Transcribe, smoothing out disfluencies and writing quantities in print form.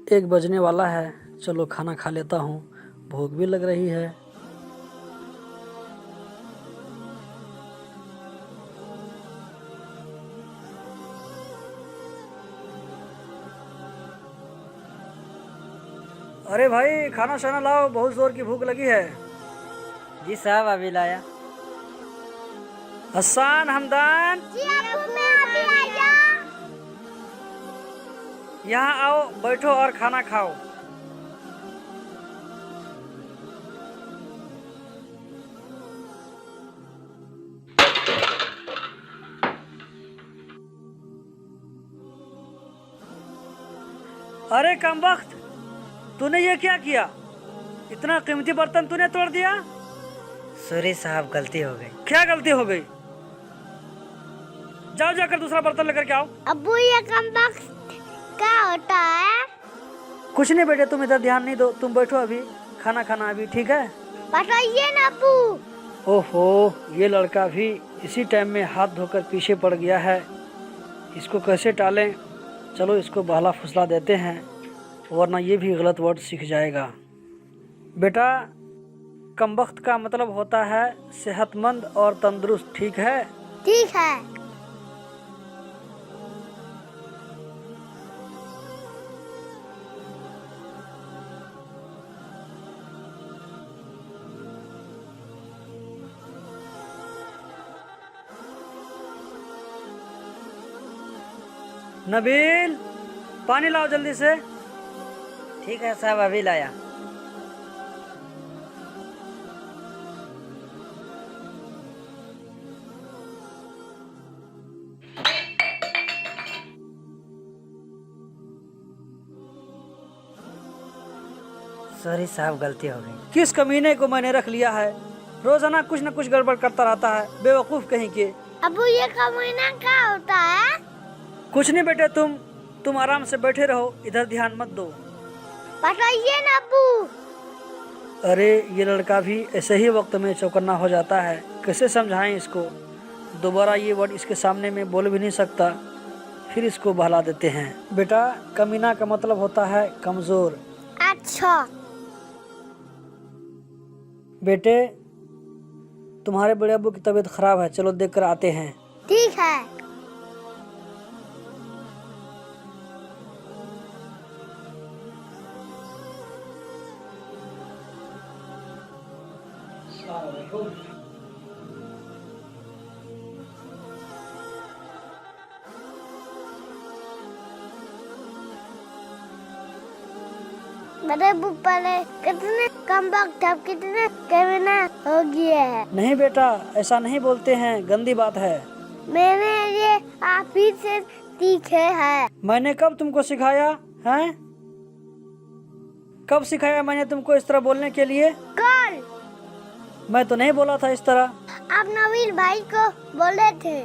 1 बजने वाला है, चलो खाना खा लेता हूँ, भूख भी लग रही है। अरे भाई खाना शाना लाओ, बहुत जोर की भूख लगी है। जी साहब अभी लाया। हसन, हमदान, जी अब्बू मैं अभी आया। यहाँ आओ, बैठो और खाना खाओ। अरे कमबख्त, तूने ये क्या किया? इतना कीमती बर्तन तूने तोड़ दिया। सॉरी साहब गलती हो गई। क्या गलती हो गई? जाओ जाकर दूसरा बर्तन लेकर के आओ। अब्बू ये कमबख्त क्या होता है? कुछ नहीं बेटे, तुम इधर ध्यान नहीं दो, तुम बैठो, अभी खाना खाना अभी, ठीक है? बताइए ना अब्बू। ओहो, ये लड़का भी इसी टाइम में हाथ धोकर पीछे पड़ गया है। इसको कैसे टालें? चलो इसको बहला फुसला देते हैं, वरना ये भी गलत वर्ड सीख जाएगा। बेटा, कमबख्त का मतलब होता है सेहतमंद और तंदुरुस्त, ठीक है? ठीक है। नबील, पानी लाओ जल्दी से। ठीक है साहब अभी लाया। सॉरी साहब गलती हो गई। किस कमीने को मैंने रख लिया है, रोजाना कुछ न कुछ गड़बड़ करता रहता है, बेवकूफ कहीं के। अब्बू ये कमीना क्या होता है? कुछ नहीं बेटे, तुम आराम से बैठे रहो, इधर ध्यान मत दो। बताइए ना अब्बू। अरे ये लड़का भी ऐसे ही वक्त में चौकन्ना हो जाता है, कैसे समझाएं इसको? दोबारा ये वर्ड इसके सामने में बोल भी नहीं सकता, फिर इसको बहला देते हैं। बेटा, कमीना का मतलब होता है कमजोर। अच्छा। बेटे, तुम्हारे बड़े अब्बू की तबीयत खराब है, चलो देख कर आते हैं। ठीक है। बड़े अब्बू पहले कितने कमबख्त अब कितने कमीना हो गया है। नहीं बेटा, ऐसा नहीं बोलते हैं, गंदी बात है। मैंने ये आप ही से सीखे है। मैंने कब तुमको सिखाया है? कब सिखाया मैंने तुमको इस तरह बोलने के लिए? कल मैं तो नहीं बोला था इस तरह। आप नवीन भाई को बोले थे।